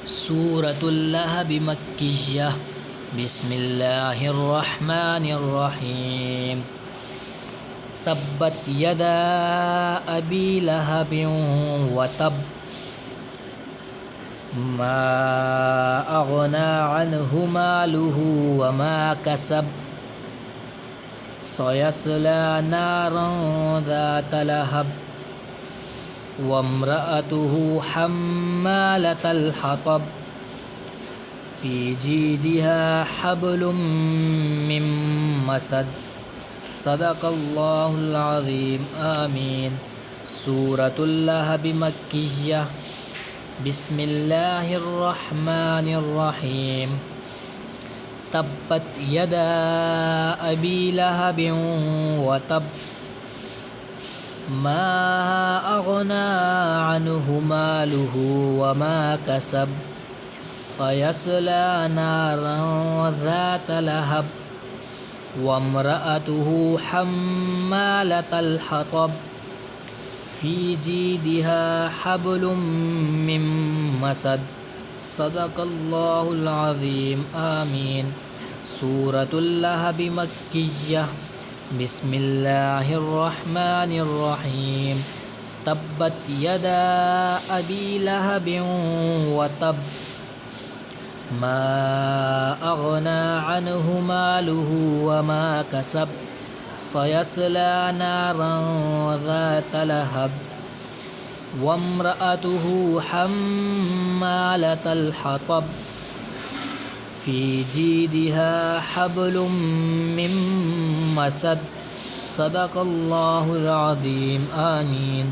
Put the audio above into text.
सूरतुल लहब मक्किय्या। बिस्मिल्लाहिर्रहमानिर्रहीम। तब्बत यदा अबी लहबिन व तब, मा अग़ना अन्हु मालुहु व मा कसब, सयस्ला नारन ज़ात लहब, वम्रअतुहु हम्मालतल हतब, फ़ी जीदिहा हब्लुम मिन मसद। सदक़ल्लाहुल अज़ीम। आमीन। सूरतुल लहब मक्किय्या। बिस्मिल्लाहिर्रहमानिर्रहीम। तब्बत यदा अबी लहबिन व तब, मा अग़ना अन्हु मालुहु व मा कसब, सयस्ला नारन ज़ात लहब, वम्रअतुहु हम्मालतल हतब, फ़ी जीदिहा हब्लुम मिन मसद। सदक़ल्लाहुल अज़ीम। आमीन। सूरतुल लहब मक्किय्या। बिस्मिल्लाहिर्रहमानिर्रहीम। तब्बत यदा अबी लहबिन व तब, मा अग़ना अन्हु मालुहु व मा कसब, सयस्ला नारन ज़ात लहब, वम्रअतुहु हम्मालतल हतब, फ़ी जीदिहा हब्लुम मिन मसद। सदक़ल्लाहुल अज़ीम। आमीन।